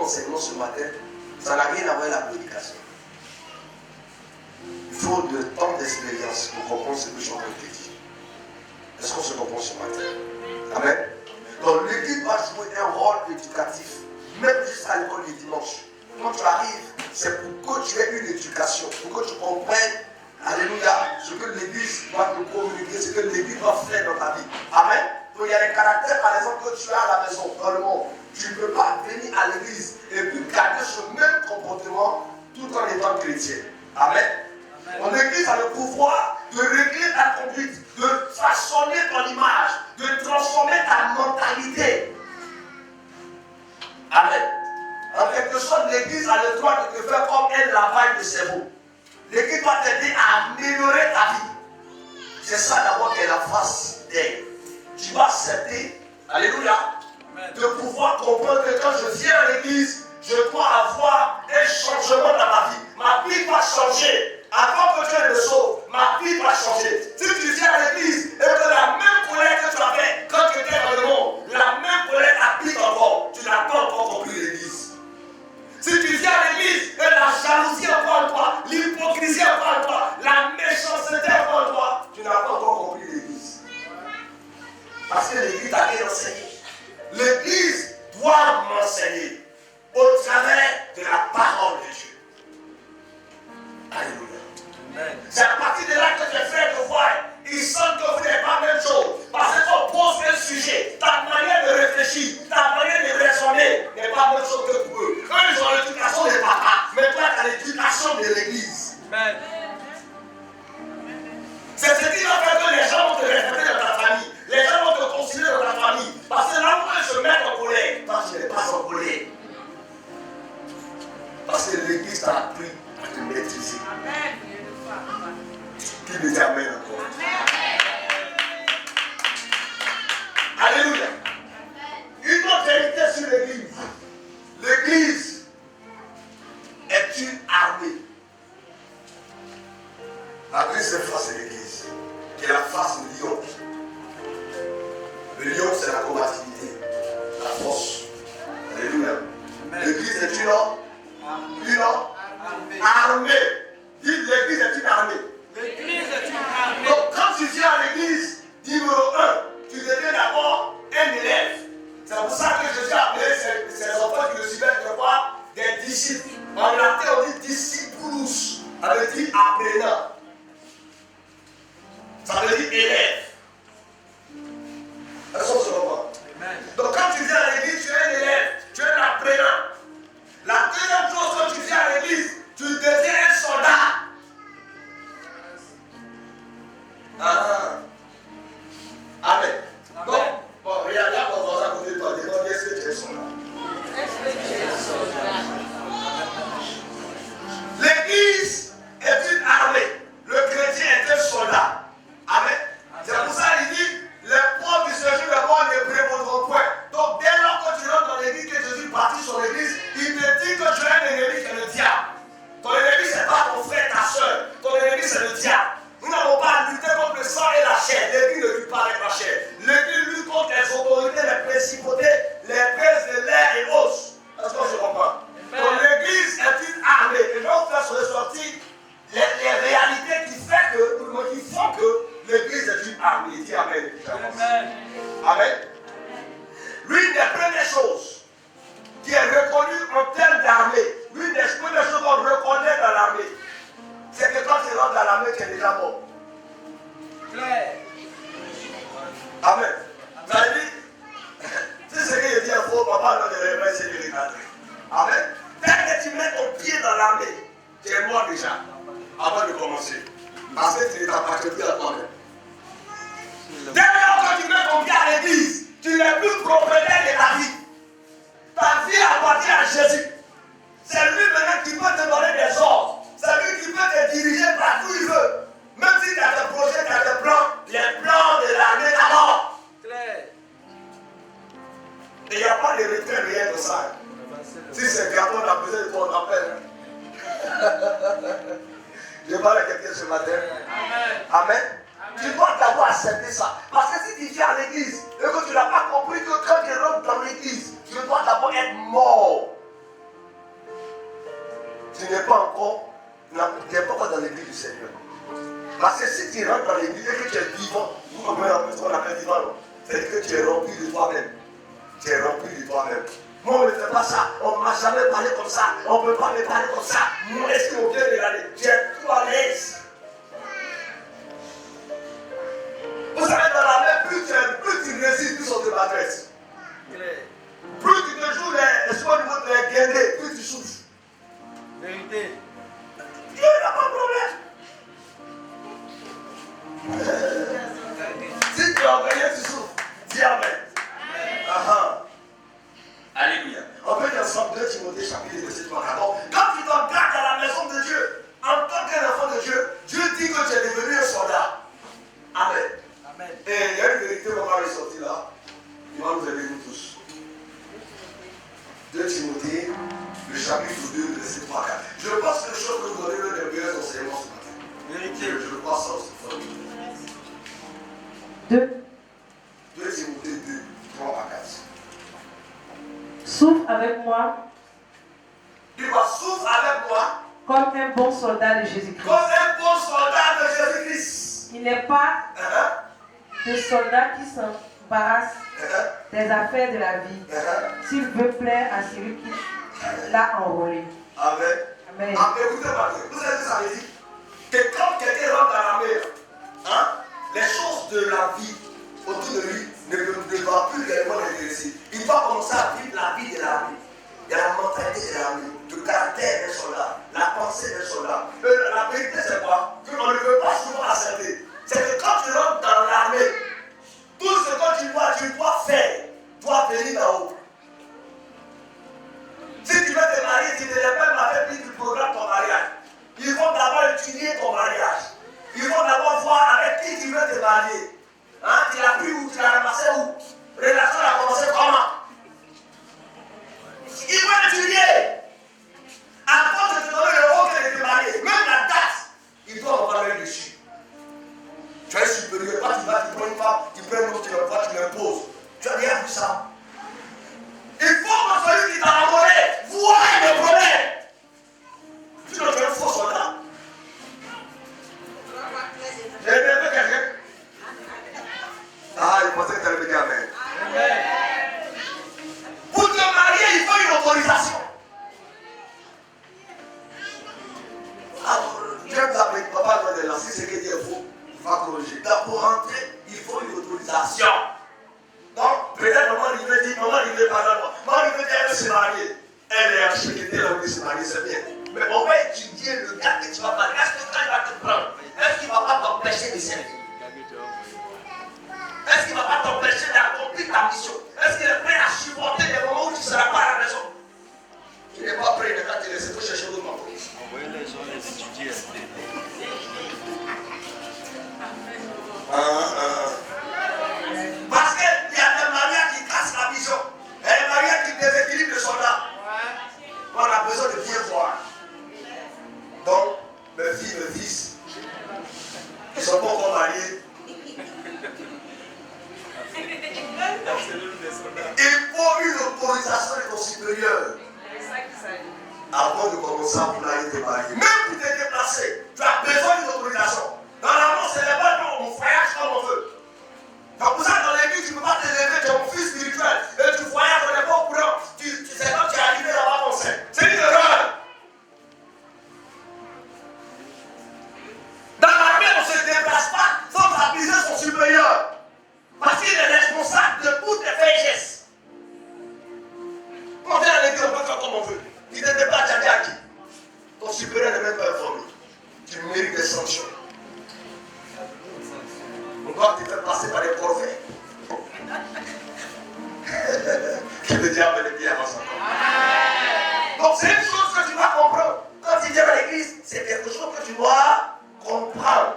ton enseignement ce matin, ça n'a rien à voir avec la prédication. Il faut de temps d'expérience pour comprendre ce que je suis en train de te dire. Est-ce qu'on se comprend ce matin? Amen. Donc l'église va jouer un rôle éducatif, même jusqu'à l'école du dimanche. Quand tu arrives, c'est pour que tu aies une éducation, pour que tu comprennes, alléluia, ce que l'église doit te communiquer, ce que l'église doit faire dans ta vie. Amen. Donc il y a des caractères, par exemple, que tu as à la maison, dans le monde. Tu ne peux pas venir à l'église et puis garder ce même comportement tout en étant chrétien. Amen. Donc l'église a le pouvoir de régler ta conduite, de façonner ton image, de transformer ta mentalité. Amen. En quelque sorte, l'église a le droit de te faire comme un lavage de cerveau. L'église doit t'aider à améliorer ta vie. C'est ça d'abord qui est la face d'elle. Tu vas accepter, alléluia, de pouvoir comprendre que quand je viens à l'église, je dois avoir un changement dans ma vie. Ma vie doit changer. Avant que Dieu le sauve, ma vie doit changer. Si tu viens à l'église et que la même colère que tu avais quand tu étais dans le monde, la même colère applique encore, tu n'as pas encore compris l'église. Si tu viens à l'église et la jalousie est encore en toi, l'hypocrisie est encore en toi, la méchanceté est encore en toi, tu n'as pas encore compris l'église. Parce que l'église t'a rien enseigné. L'église doit m'enseigner au travers de la parole de Dieu. Alléluia. C'est à partir de là que tes frères te voient. Ils sentent que vous n'êtes pas la même chose. Parce qu'on pose un sujet. Ta manière de réfléchir, ta manière de raisonner n'est pas la même chose que pour eux. Eux, ils ont l'éducation des papas. Mais toi, tu as l'éducation de l'église. Amen. C'est ce qui va faire que les gens vont te respecter dans ta famille. Les gens vont te considérer dans ta famille. Parce que là où ils se mettent en colère, toi, tu n'es pas en colère. Parce que l'église t'a appris à te maîtriser. Amen. Qui me dit amen encore. Alléluia. Une autre vérité sur l'église. L'église est une armée. La deuxième face, c'est l'église, qui est la face du lion. Le lion, c'est la combativité, la force. Alléluia. L'église est une armée. Dites, l'église est une armée. L'église est une armée. Donc, quand tu viens à l'église, numéro 1, tu deviens d'abord un élève. C'est pour ça que Jésus a appelé ces enfants qui le suivaient de voir des disciples. En latin, on dit discipulus. Ça veut dire apprenant. Ça veut dire élève. Est-ce qu'on se comprend? Donc, quand tu viens à l'église, tu es un élève, tu es un apprenant. La deuxième chose, quand tu viens à l'église, tu deviens un soldat. Amen. Bon, regarde, là, on va à côté de toi. Demande, est-ce que tu es soldat? L'église est une armée. Le chrétien est un soldat. Amen. C'est pour ça qu'il dit, les pauvres du séjour de mort ne prévaudront point. Donc, dès lors que tu rentres dans l'église, que Jésus partit sur l'église, il te dit que tu as un ennemi qui est le diable. Ton ennemi, ce n'est pas ton frère, ta soeur. Ton ennemi, c'est le diable. Nous n'avons pas à lutter contre le sang et la chair. L'église ne lutte pas avec la chair. L'église lutte contre les autorités, les principautés, les princes de l'air et os. Est-ce que je comprends? Donc l'église est une armée. Et donc, faire se ressortir les réalités qui font que l'église est une armée. Dis amen. Amen. L'une des premières choses qui est reconnue en termes d'armée, l'une des premières choses qu'on reconnaît dans l'armée, c'est que quand tu rentres dans l'armée, tu es déjà mort. Claire. Amen. Ça veut dire, si c'est ce que je dis à faux, papa, non, je vais essayer de regarder. Amen. Dès que tu mets ton pied dans l'armée, tu es mort déjà, avant de commencer. Parce que tu ne t'appartiens plus à toi-même. Dès lors que tu mets ton pied à l'église, tu n'es plus propriétaire de ta vie. Ta vie appartient à Jésus. C'est lui maintenant qui peut te donner des ordres. C'est lui qui peut te diriger partout où il veut. Même si tu as des projets, tu as des plans, les plans de l'armée d'abord. Claire. Et il n'y a pas de retrait rien de ça. Si c'est gâteau, on a besoin de toi, on appelle. Je parle à quelqu'un ce matin. Amen. Amen. Tu dois d'abord accepter ça. Parce que si tu viens à l'église et que tu n'as pas compris que quand tu rentres dans l'église, tu dois d'abord être mort. n'es pas encore dans l'église du Seigneur. Parce que si tu rentres dans l'église et que tu es vivant, vous comprenez un peu ce qu'on appelle vivant, c'est que tu es rempli de toi-même. Tu es rempli de toi-même. Moi, on ne fait pas ça. On ne m'a jamais parlé comme ça. On ne peut pas me parler comme ça. Moi, est-ce qu'on vient regarder? Tu es tout à l'aise. Vous savez, dans la mer, plus tu résistes, plus on te m'adresse. Plus tu te joues les soins au niveau de la guenilles, plus tu souffres. Vérité. Dieu n'a pas de problème. Si tu es engagé, tu souffres. Dis Amen. Alléluia. On peut dire ensemble 2 Timothée chapitre 2, 3, 14. Quand tu t'engages à la maison de Dieu, en tant qu'enfant de Dieu, Dieu dit que tu es devenu un soldat. Amen. Amen. Et il y a une vérité qu'on va ressortir là. Il va nous aider nous tous. 2 Timothée, le chapitre 2, verset 3, 4. Je pense que je peux vous donner l'un des meilleurs enseignements ce matin. Vérité. Je crois ça aussi. 2 Timothée 2, 3 à 4. Souffre avec moi. Il va souffre avec moi. Comme un bon soldat de Jésus-Christ. Comme un bon soldat de Jésus-Christ. Il n'est pas de soldat qui s'embarrasse des affaires de la vie, s'il veut plaire à celui qui l'a enrôlé. Amen. Amen. Écoutez-moi, vous savez ce que ça veut dire? Que quand quelqu'un rentre dans la mer, les choses de la vie autour de lui ne va plus réellement l'intéresser. Il va commencer à vivre la vie de l'armée. Il y a la mentalité de l'armée, le caractère d'un soldat, la pensée d'un soldat. La vérité, c'est quoi? Qu'on ne veut pas souvent accepter. C'est que quand tu rentres dans l'armée, tout ce que tu dois faire doit venir d'en haut. Si tu veux te marier, si tu n'es pas marié, puis tu programmes ton mariage. Ils vont d'abord étudier ton mariage. Ils vont d'abord voir avec qui tu veux te marier. Tu l'as pris où? Tu l'as ramassé où? Relation a commencé comment? Ils vont étudier. Avant de te donner le rôle de te marier, même la date, ils doivent en parler dessus. Tu es supérieur, toi tu vas, tu prends une femme, tu prends une autre, tu l'envoies, tu l'imposes. Tu as rien vu ça. Il faut que celui qui t'a enrôlé voie le problème. Sinon tu es un faux soldat. J'ai aimé quelqu'un. Il pensait que tu allais me dire Amen. Pour te marier, il faut une autorisation. J'aime ça, mais papa doit dire, si c'est que Dieu est faux, il va corriger. Pour rentrer, il faut une autorisation. Donc, peut-être maman lui veut dire, maman lui veut pardonne-moi. Maman lui veut dire, elle veut se marier. Elle est architecte, elle a voulu se marier, c'est bien. Mais on va étudier le gars que tu vas marier. Est-ce que quand il va te prendre, est-ce qu'il ne va pas t'empêcher de servir? Est-ce qu'il ne va pas t'empêcher d'accomplir ta mission? Est-ce qu'il est prêt à supporter les moments où tu ne seras pas à la maison? Il n'est pas prêt, mais quand il est, il faut chercher d'autres moments. Envoyez les gens les étudier. Parce qu'il y a des mariages qui cassent la vision. Et des mariages qui déséquilibrent le soldat. On a besoin de bien voir. Donc, mes filles, mes fils, qui ne sont pas encore mariés, il faut une autorisation de ton supérieur avant de commencer à vouloir te marier. Même pour te déplacer, tu as besoin d'une autorisation. Dans l'amour, ce n'est pas non, on voyage comme on veut. Donc pour ça, dans l'église, tu ne peux pas te lever, tu es mon fils spirituel, et tu voyages, on n'est pas au courant. Tu sais quand tu es arrivé là-bas, on sait. C'est une erreur. Dans l'armée, on ne se déplace pas sans appuyer son supérieur. Parce qu'il est responsable de toutes les faits et gestes. Quand on vient à l'église, on peut faire comme on veut. Il ne te déplace jamais à qui? Ton supérieur n'est même pas informé. Tu mérites des sanctions. On doit te faire passer par les corvées. Que le diable est bien avant ça. Donc c'est une chose que tu dois comprendre. Quand tu viens à l'église, c'est quelque chose que tu dois comprendre.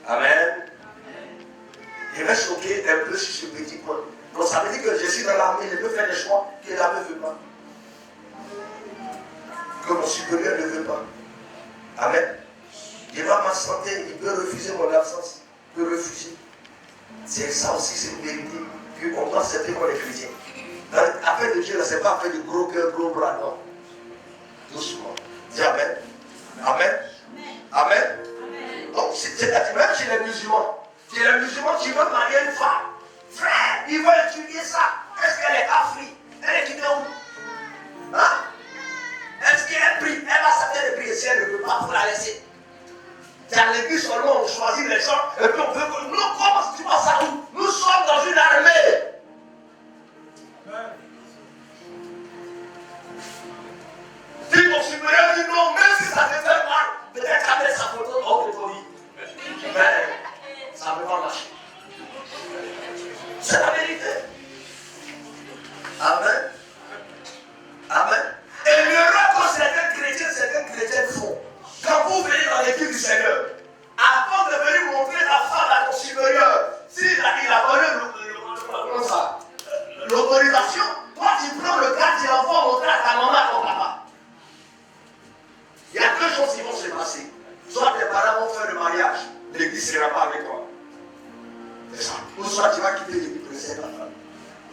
Amen. Je vais choquer un peu sur ce petit point. Donc ça veut dire que je suis dans l'armée, je peux faire des choix que l'armée ne veut pas. Que mon supérieur ne veut pas. Amen. Il va m'absenter, il peut refuser mon absence. Il peut refuser. C'est ça aussi, c'est une vérité. Puis on doit accepter qu'on est chrétien. Dans l'affaire de Dieu, ce n'est pas affaire de gros cœur, gros bras, non. Doucement. Dis Amen. Amen. Amen. Donc, c'est-à-dire même chez les musulmans. Chez les musulmans, tu veux marier une femme. Frère, ils veulent étudier ça. Est-ce qu'elle est afrique? Elle est quittée où? Hein? Est-ce qu'elle prie? Elle va s'attendre de prier. Si elle ne peut pas, il faut la laisser. C'est à l'église seulement on choisit les gens. Et puis on veut que nous, comment tu passes à où? Nous sommes dans une armée. Si ton supérieur dit non, même si ça te fait mal, peut-être qu'à mettre sa photo hors de ton lit. Mais ça ne peut pas marcher. C'est la vérité. Amen. Amen. Et l'erreur que certains chrétiens font, quand vous venez dans l'église du Seigneur, avant de venir montrer la femme à ton supérieur, s'il a donné l'autorisation, toi tu prends le gars, tu l'envoies montrer à ta maman, à ton papa. Il y a deux choses qui vont se passer. Soit tes parents vont faire le mariage, l'église ne sera pas avec toi. C'est ça. Ou soit tu vas quitter l'église pour laisser ta femme.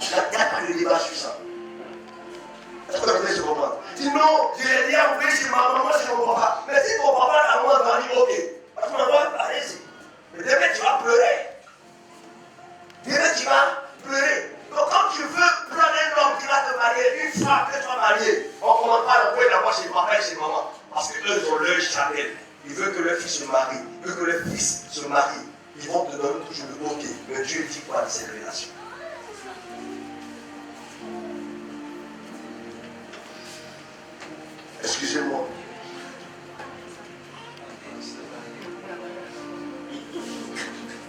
Il n'y a pas de débat sur ça. Est-ce que vous avez compris? Dis non, je l'ai dit à vous, c'est ma maman, c'est mon papa. Mais si ton papa a moins grandi, ok. Parce que maman, allez-y. Mais demain, tu vas pleurer. Demain, tu vas pleurer. Donc, quand tu veux prendre un homme qui va te marier, une femme que tu vas marier, on ne commence pas à d'abord chez papa et chez maman. Parce qu'eux, ils ont leur charnel. Ils veulent que leur fils se marie. Ils veulent que leur fils se marie. Ils vont te donner toujours le ok. Mais Dieu dit quoi de cette relation? Excusez-moi.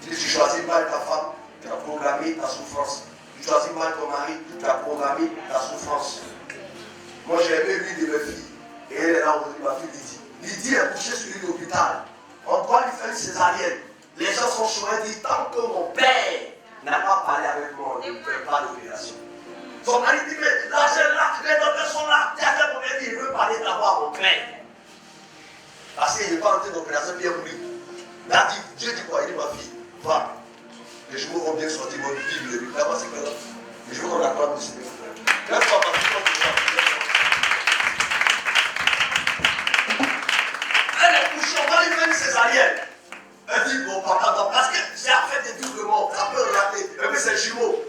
Si tu choisis mal ta femme, tu as programmé ta souffrance. Tu choisis mal ton mari, tu as programmé ta souffrance. Moi j'ai aimé l'une de mes filles. Et elle est là aujourd'hui, ma fille Lydie. Lydie est couchée sur l'hôpital. On doit lui faire une césarienne. Les gens sont choqués, disent tant que mon père n'a pas parlé avec moi, on ne fait pas d'opération. Son mari dit, mais là, les docteurs sont là. Tu as fait pour elle dire, il veut parler d'abord à mon père. Parce qu'il n'est pas rentré d'opération, bien voulu. Là, Dieu dit quoi? Il dit, ma fille, va. Les chevaux vont bien sortir, vont vivre le but. Là-bas, c'est que là. Les chevaux qu'on accorde aussi. Même pas parce que elle est couchée, on va lui faire une césarienne. Elle dit, bon, papa, parce que c'est affaire de doublement, ça peut rater. Et puis c'est jumeau.